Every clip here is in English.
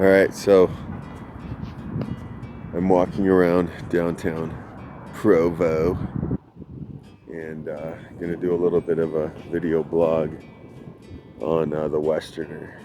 All right, so I'm walking around downtown Provo and gonna do a little bit of a video blog on the Westerner.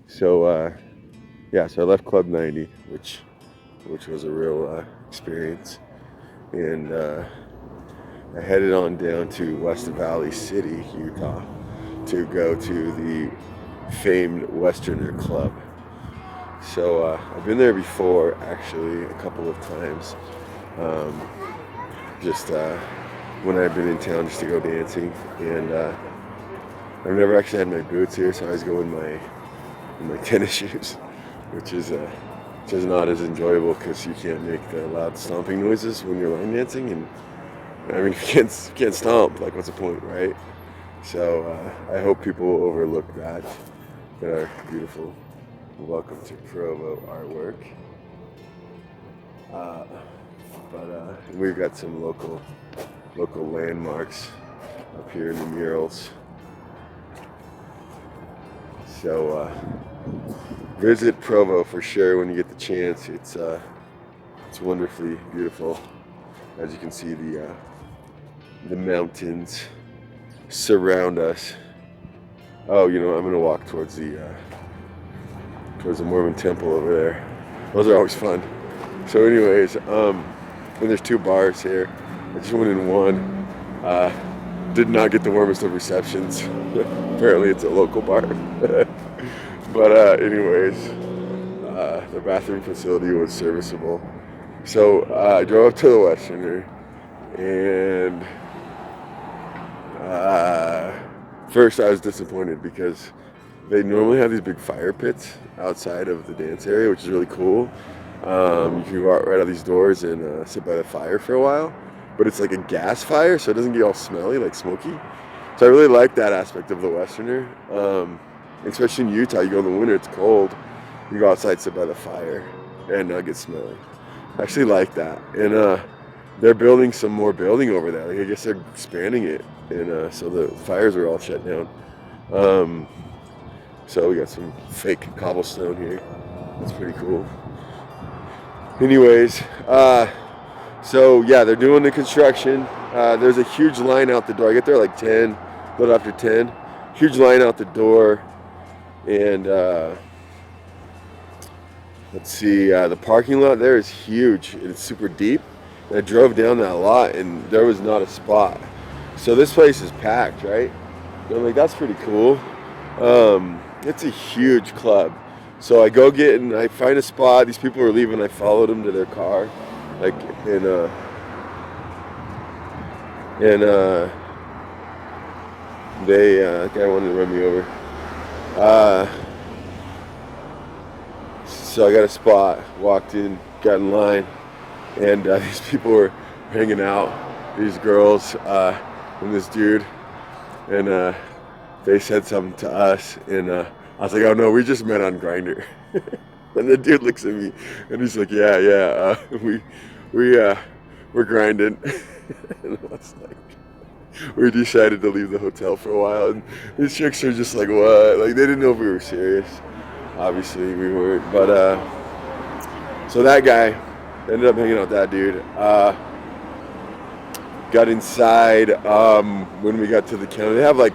So yeah, so I left Club 90, which was a real experience, and I headed on down to West Valley City, Utah, to go to the famed Westerner Club. So I've been there before, actually, a couple of times. Um, just when I've been in town just to go dancing, and I've never actually had my boots here, so I always go in my tennis shoes, which is not as enjoyable because you can't make the loud stomping noises when you're line dancing, and I mean if you can't stomp, like what's the point, right? So I hope people will overlook that are beautiful. Welcome to Provo artwork. But we've got some local landmarks up here in the murals. So visit Provo for sure when you get the chance. It's wonderfully beautiful. As you can see, the mountains surround us. Oh, I'm gonna walk towards the Mormon temple over there. Those are always fun. So anyways, and there's two bars here. I just went in one. Did not get the warmest of receptions. Apparently it's a local bar. But anyways, the bathroom facility was serviceable. So I drove up to the Westerner, and first I was disappointed because they normally have these big fire pits outside of the dance area, which is really cool. You can go out right out these doors and sit by the fire for a while, but it's like a gas fire, so it doesn't get all smelly, like smoky. So I really like that aspect of the Westerner. Especially in Utah, you go in the winter, it's cold. You go outside, sit by the fire, and not get smelly. I actually like that. And they're building some more building over there. Like, I guess they're expanding it, and so the fires are all shut down. So we got some fake cobblestone here. That's pretty cool. Anyways, so yeah, they're doing the construction. There's a huge line out the door. I get there like 10, a little after 10. Huge line out the door. And let's see, the parking lot there is huge. It's super deep. And I drove down that lot and there was not a spot. So this place is packed, right? And I'm like, that's pretty cool. It's a huge club. So I go get and I find a spot. These people are leaving. I followed them to their car, like they guy wanted to run me over. So I got a spot. Walked in, got in line, and these people were hanging out. These girls and this dude, and they said something to us, and I was like, "Oh no, we just met on Grindr." And the dude looks at me, and he's like, "Yeah, we're grinding." And I was like, we decided to leave the hotel for a while, and these chicks are just like, "What?" Like they didn't know if we were serious. Obviously, we weren't. But so that guy ended up hanging out with that dude. Got inside when we got to the counter. They have like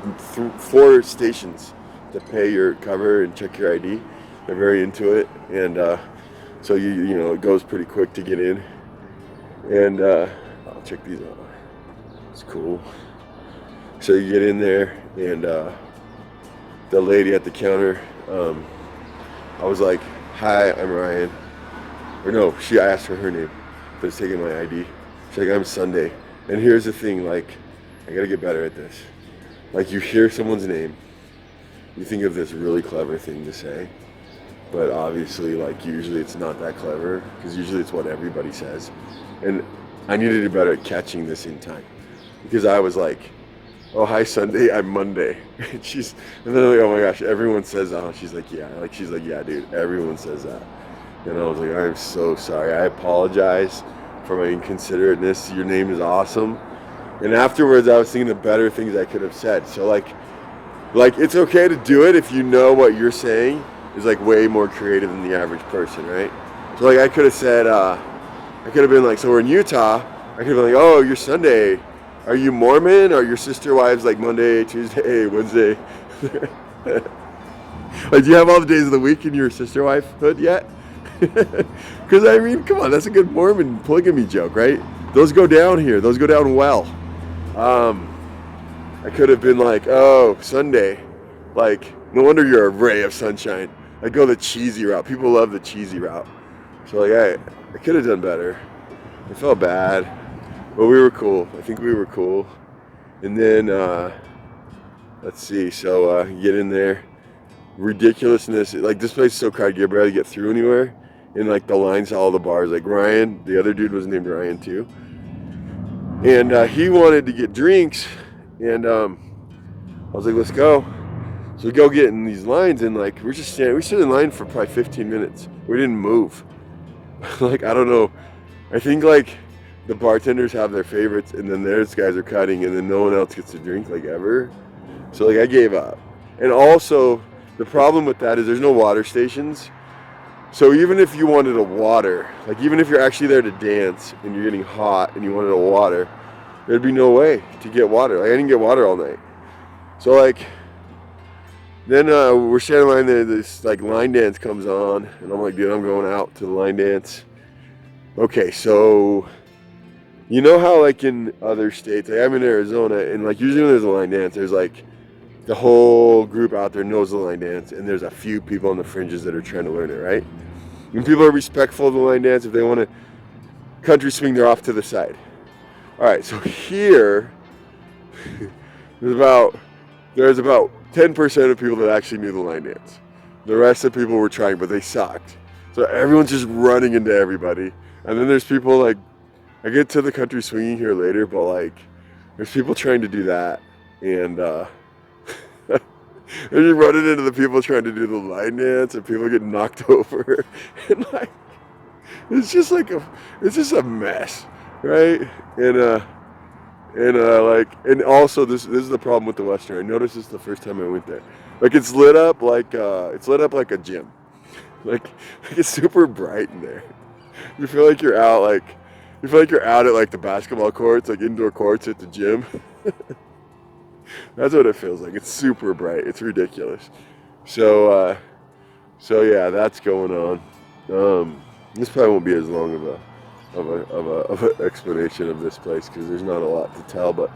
4 stations to pay your cover and check your ID. They're very into it, and so you know it goes pretty quick to get in. And I'll check these out. It's cool. So you get in there, and the lady at the counter, I was like, "Hi, I'm Ryan." Or no, I asked her name, but it's taking my ID. She's like, "I'm Sunday." And here's the thing, like, I gotta get better at this. Like, you hear someone's name, you think of this really clever thing to say, but obviously, like, usually it's not that clever, because usually it's what everybody says. And I needed to be better at catching this in time, because I was like, "Oh, hi, Sunday, I'm Monday." And then I'm like, "Oh my gosh, everyone says that." She's like, "Yeah, dude, everyone says that." And I was like, "I'm so sorry. I apologize for my inconsiderateness. Your name is awesome." And afterwards, I was thinking of better things I could have said. So like it's okay to do it if you know what you're saying is like way more creative than the average person, right? So like I could have said, I could have been like, so we're in Utah. I could have been like, oh, you're Sunday. Are you Mormon? Are your sister wives like Monday, Tuesday, Wednesday? Like, do you have all the days of the week in your sister wifehood yet? Because I mean, come on, that's a good Mormon polygamy joke, right? Those go down here. Those go down well. I could have been like, oh, Sunday. Like, no wonder you're a ray of sunshine. I go the cheesy route. People love the cheesy route. So like, I could have done better. I felt bad, but we were cool. I think we were cool. And then, let's see. So get in there. Ridiculousness. Like, this place is so crowded, you barely get through anywhere. And like the lines to all the bars. Like Ryan, the other dude was named Ryan too. And he wanted to get drinks. And I was like, let's go. So we go get in these lines, and like we stood in line for probably 15 minutes. We didn't move. Like, I don't know. I think like the bartenders have their favorites, and then those guys are cutting, and then no one else gets to drink like ever. So like I gave up. And also the problem with that is there's no water stations. So even if you wanted a water, like even if you're actually there to dance and you're getting hot and you wanted a water, there'd be no way to get water. Like I didn't get water all night. So like, then we're standing in line there, this like line dance comes on, and I'm like, dude, I'm going out to the line dance. Okay, so you know how like in other states, like I'm in Arizona, and like usually when there's a line dance, there's like the whole group out there knows the line dance, and there's a few people on the fringes that are trying to learn it, right? And people are respectful of the line dance. If they want to country swing, they're off to the side. All right, so here, there's about 10% of people that actually knew the line dance. The rest of the people were trying, but they sucked. So everyone's just running into everybody. And then there's people like, I get to the country swinging here later, but like, there's people trying to do that. And and you're running into the people trying to do the line dance, and people get knocked over. And like, it's just a mess, right? And also this is the problem with the Western. I noticed this the first time I went there. Like it's lit up like a gym. Like it's super bright in there. You feel like you're out at like the basketball courts, like indoor courts at the gym. That's what it feels like. It's super bright. It's ridiculous. So yeah, that's going on. This probably won't be as long of an explanation of this place because there's not a lot to tell, but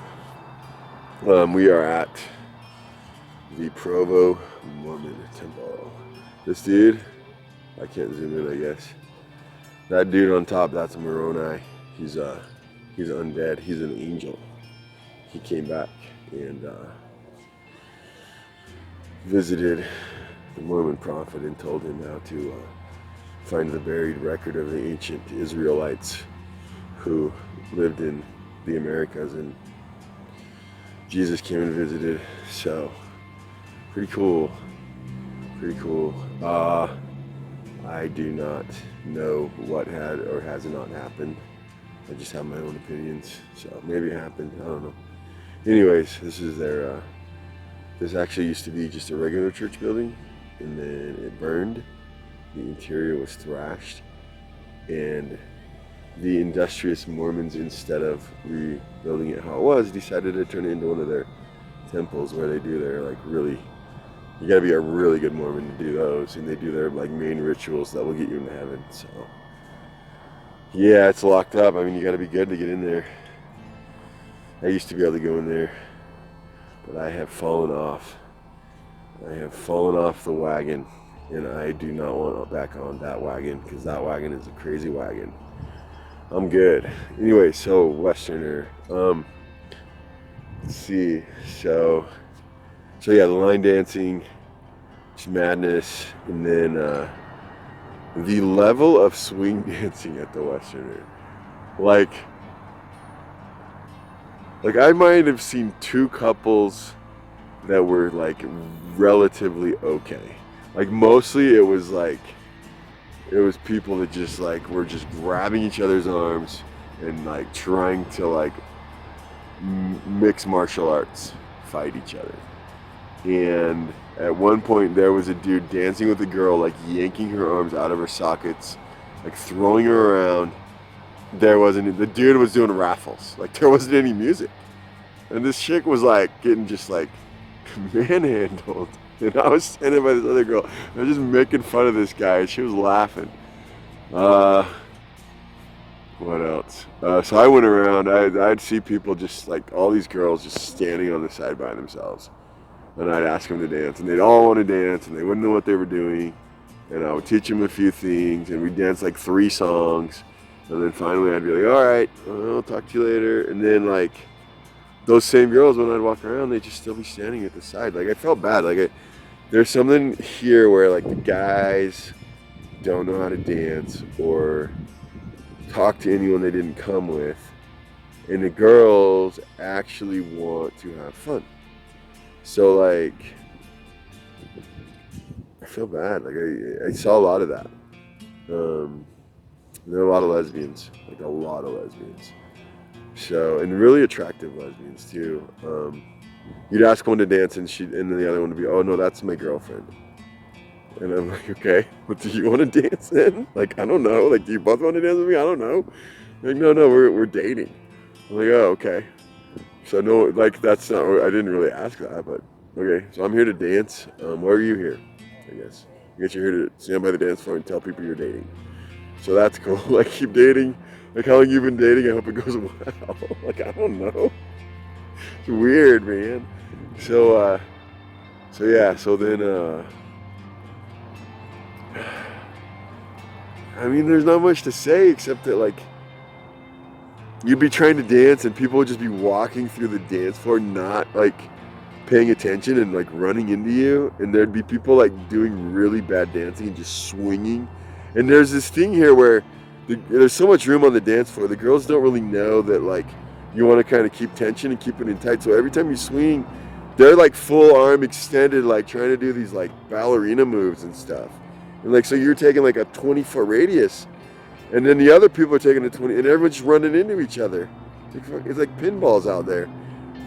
we are at the Provo Mormon Temple. This dude, I can't zoom in, I guess. That dude on top, that's Moroni. He's undead. He's an angel. He came back and visited the Mormon prophet and told him how to find the buried record of the ancient Israelites who lived in the Americas, and Jesus came and visited. So pretty cool. I do not know what had or has not happened. I just have my own opinions. So maybe it happened, I don't know. Anyways, this is their this actually used to be just a regular church building, and then it burned. The interior was thrashed, and the industrious Mormons, instead of rebuilding it how it was, decided to turn it into one of their temples where they do their like really, you gotta be a really good Mormon to do those, and they do their like main rituals that will get you into heaven. So yeah, it's locked up. I mean, you gotta be good to get in there. I used to be able to go in there, but I have fallen off. I have fallen off the wagon, and I do not want back on that wagon because that wagon is a crazy wagon. I'm good. Anyway, so Westerner. Let's see. So yeah, the line dancing, it's madness, and then the level of swing dancing at the Westerner, like I might have seen two couples that were like relatively okay. Like mostly it was people that just like were just grabbing each other's arms and like trying to like mix martial arts fight each other. And at one point there was a dude dancing with a girl, like yanking her arms out of her sockets, like throwing her around. The dude was doing raffles, like there wasn't any music. And this chick was like getting just like manhandled. And I was standing by this other girl. I was just making fun of this guy, and she was laughing. Uh, what else? So I went around. I'd see people just like all these girls just standing on the side by themselves, and I'd ask them to dance, and they'd all want to dance, and they wouldn't know what they were doing. And I would teach them a few things, and we'd dance like 3 songs, and then finally I'd be like, "All right, well, I'll talk to you later." And then like those same girls, when I'd walk around, they'd just still be standing at the side. Like I felt bad. There's something here where like the guys don't know how to dance or talk to anyone they didn't come with, and the girls actually want to have fun. So like I feel bad. Like I saw a lot of that. There are a lot of lesbians, like a lot of lesbians. So, and really attractive lesbians too. You'd ask one to dance, and then the other one would be, "Oh no, that's my girlfriend." And I'm like, "Okay, what do you want to dance in?" Like, I don't know. Like, do you both want to dance with me? I don't know. Like, no, we're dating. I'm like, "Oh, okay." So no, like that's not. I didn't really ask that, but okay. So I'm here to dance. Why are you here? I guess. I guess you're here to stand by the dance floor and tell people you're dating. So that's cool. Like, keep dating. Like, how long you been dating? I hope it goes well. Like, I don't know. It's weird, man. So yeah. So then, I mean, there's not much to say except that like you'd be trying to dance and people would just be walking through the dance floor, not like paying attention and like running into you, and there'd be people like doing really bad dancing and just swinging. And there's this thing here where there's so much room on the dance floor. The girls don't really know that like you want to kind of keep tension and keep it in tight. So every time you swing, they're like full arm extended, like trying to do these like ballerina moves and stuff. And like so you're taking like a 20-foot radius, and then the other people are taking a 20, and everyone's just running into each other. It's like pinballs out there.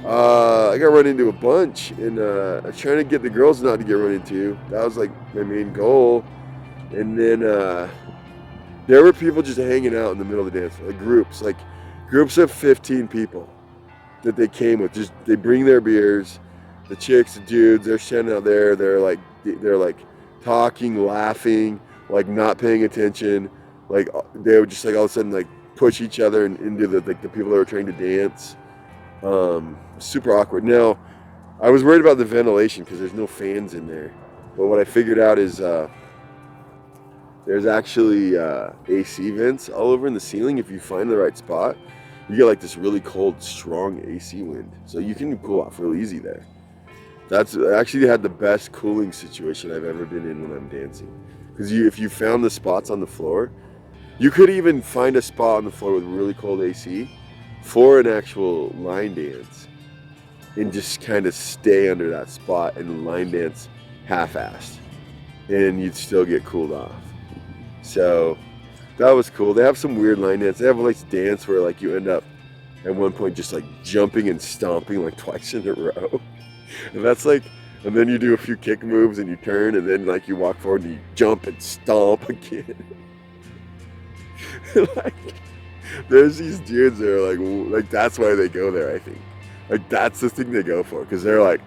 I got run into a bunch, and I was trying to get the girls not to get run into. That was like my main goal. And then there were people just hanging out in the middle of the dance floor, like groups of 15 people that they came with. Just they bring their beers, the chicks, the dudes, they're standing out there. They're like talking, laughing, like not paying attention. Like they would just like all of a sudden like push each other and into the people that were trying to dance. Super awkward. Now, I was worried about the ventilation because there's no fans in there. But what I figured out is there's actually AC vents all over in the ceiling. If you find the right spot, you get like this really cold, strong AC wind. So you can cool off real easy there. I actually had the best cooling situation I've ever been in when I'm dancing. Because if you found the spots on the floor, you could even find a spot on the floor with really cold AC for an actual line dance and just kind of stay under that spot and line dance half-assed, and you'd still get cooled off. So that was cool. They have some weird line dance. They have a nice dance where like you end up at one point just like jumping and stomping like twice in a row. And that's like, and then you do a few kick moves and you turn, and then like you walk forward and you jump and stomp again. Like, there's these dudes that are like that's why they go there, I think. Like that's the thing they go for, because they're like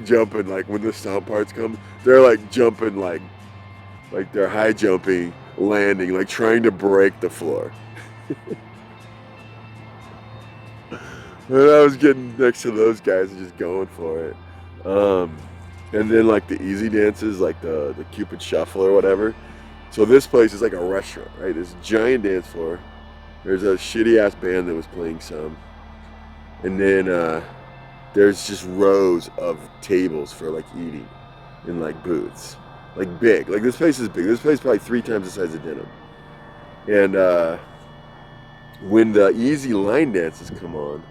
jumping, like when the stomp parts come, they're like jumping like they're high jumping, landing, like trying to break the floor. And I was getting next to those guys and just going for it. And then like the easy dances, like the Cupid Shuffle or whatever. So this place is like a restaurant, right? This giant dance floor. There's a shitty ass band that was playing some. And then there's just rows of tables for like eating in like booths. Like big. Like this place is big. This place is probably 3 times the size of Denham. And when the easy line dances come on,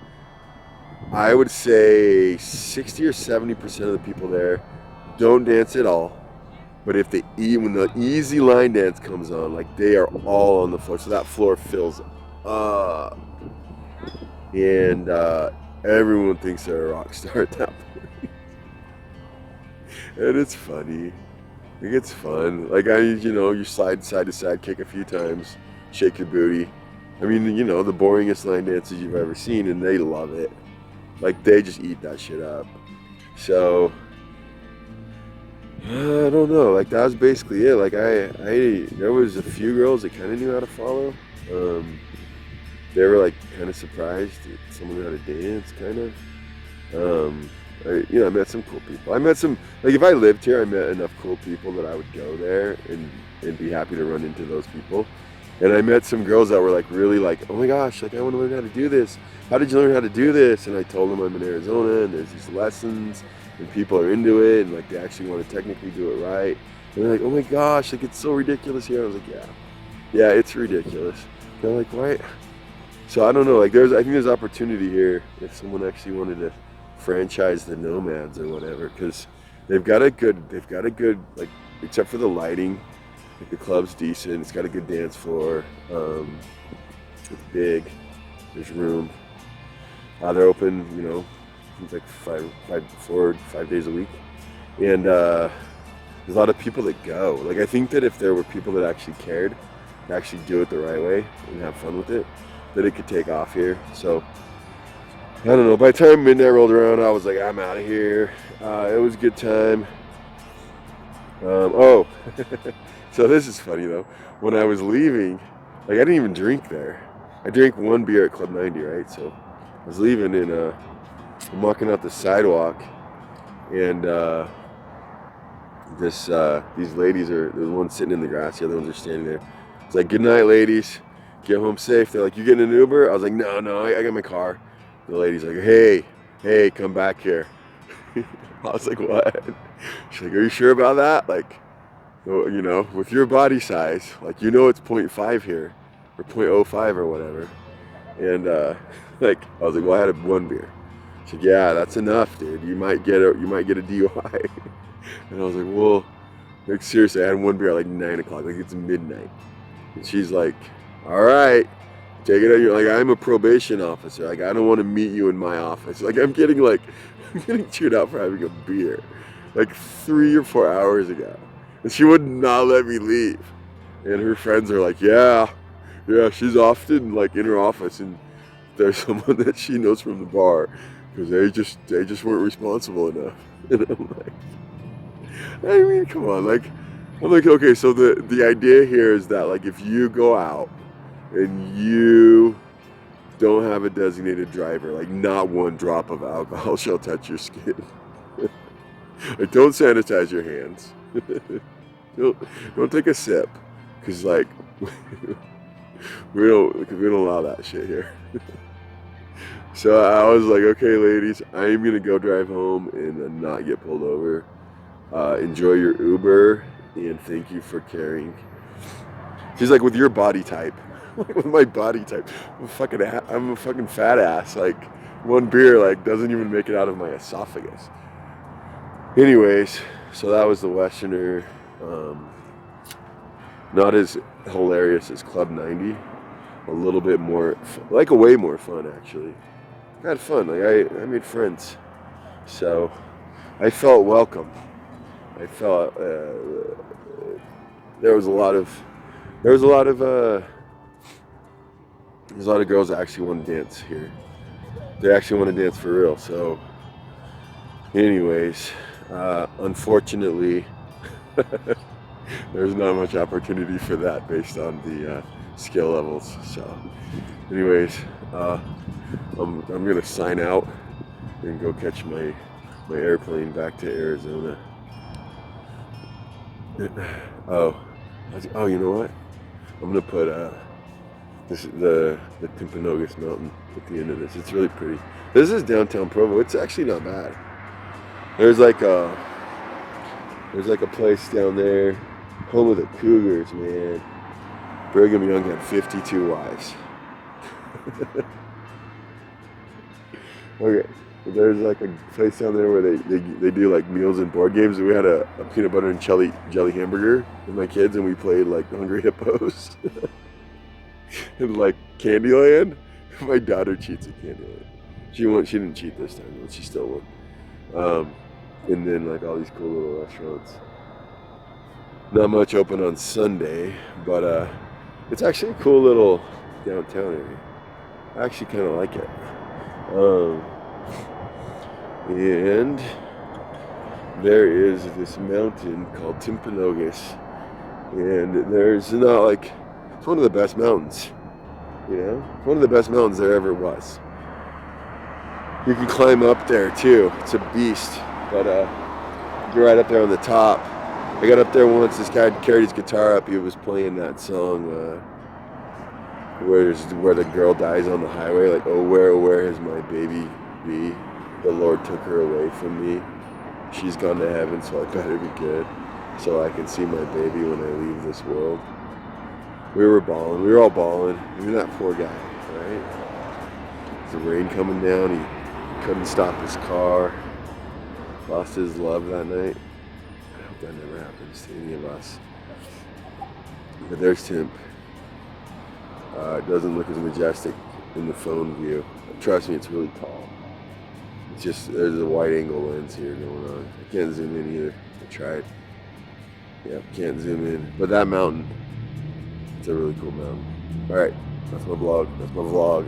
I would say 60 or 70% of the people there don't dance at all. But when the easy line dance comes on, like they are all on the floor. So that floor fills up. And everyone thinks they're a rock star at that point. And it's funny. Like, it's fun. Like, you slide side to side, kick a few times, shake your booty. I mean, the boringest line dances you've ever seen, and they love it. Like, they just eat that shit up. So, I don't know. Like, that was basically it. Like, there was a few girls that kind of knew how to follow. They were like kind of surprised that someone knew how to dance, kind of. I met some cool people. I met some, like, if I lived here, I met enough cool people that I would go there and be happy to run into those people. And I met some girls that were like really like, oh my gosh, like I want to learn how to do this. How did you learn how to do this? And I told them I'm in Arizona and there's these lessons and people are into it and like they actually want to technically do it right. And they're like, oh my gosh, like it's so ridiculous here. I was like, yeah, it's ridiculous. And they're like, why? So I don't know, like I think there's opportunity here if someone actually wanted to franchise the Nomads or whatever, because they've got a good like, except for the lighting, like the club's decent. It's got a good dance floor. It's big. There's room. They're open, it's like 5 days a week, and there's a lot of people that go. Like I think that if there were people that actually cared, to actually do it the right way and have fun with it, that it could take off here. So I don't know. By the time midnight rolled around, I was like, I'm out of here. It was a good time. So this is funny though. When I was leaving, like I didn't even drink there. I drank one beer at Club 90, right? So I was leaving and I'm walking out the sidewalk, and these ladies there's one sitting in the grass, the other ones are standing there. It's like, good night, ladies. Get home safe. They're like, you getting an Uber? I was like, no, I got my car. The lady's like, hey, come back here. I was like, what? She's like, are you sure about that? Like, with your body size, like, it's 0.5 here, or 0.05 or whatever. And like, I was like, well, I had one beer. She's like, yeah, that's enough, dude. You might get a DUI. And I was like, well, like seriously, I had one beer at like 9 o'clock, like it's midnight. And she's like, all right, take it out. You're like, I'm a probation officer. Like, I don't want to meet you in my office. Like, I'm getting chewed out for having a beer, like 3 or 4 hours ago. And she would not let me leave. And her friends are like, yeah, she's often like in her office and there's someone that she knows from the bar because they just weren't responsible enough. And I'm like, I mean, come on, like, I'm like, okay, so the idea here is that like if you go out and you don't have a designated driver, like not one drop of alcohol shall touch your skin. Like, don't sanitize your hands. don't take a sip, cause like we don't allow that shit here. So I was like, okay, ladies, I'm gonna go drive home and not get pulled over. Enjoy your Uber and thank you for caring. She's like, with your body type. With my body type, I'm a fucking fat ass. Like, one beer like doesn't even make it out of my esophagus. Anyways, so that was the Westerner. Not as hilarious as Club 90. A little bit more, way more fun actually. I had fun. Like I made friends, so I felt welcome. I felt there was a lot of girls that actually want to dance here. They actually want to dance for real. So anyways, unfortunately, there's not much opportunity for that based on the skill levels. So anyways, I'm gonna sign out and go catch my airplane back to Arizona. You know what? I'm gonna put the Timpanogos Mountain at the end of this. It's really pretty. This is downtown Provo. It's actually not bad. There's like a place down there, home of the Cougars, man. Brigham Young had 52 wives. Okay, there's like a place down there where they do like meals and board games. We had a peanut butter and jelly hamburger with my kids, and we played like Hungry Hippos. And like Candyland. My daughter cheats at Candyland. She didn't cheat this time, but she still won. And then like all these cool little restaurants. Not much open on Sunday, but it's actually a cool little downtown area. I actually kind of like it. Um, and there is this mountain called Timpanogos, and there's not like, it's one of the best mountains, you know? One of the best mountains there ever was. You can climb up there too. It's a beast, but you're right up there on the top. I got up there once, this guy carried his guitar up, he was playing that song, where the girl dies on the highway, like, oh where has my baby be? The Lord took her away from me. She's gone to heaven, so I better be good, so I can see my baby when I leave this world. We were bawling, we were all bawling. Even that poor guy, right? There's the rain coming down, he couldn't stop his car, lost his love that night. I hope that never happens to any of us. But there's Tim. It doesn't look as majestic in the phone view. Trust me, it's really tall. It's just, there's a wide angle lens here going on. I can't zoom in either. I tried. Yep, can't zoom in. But that mountain, it's a really cool mountain. Alright, that's my vlog. That's my vlog.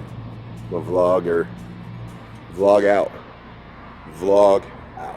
My vlogger. Vlog out. Vlog out.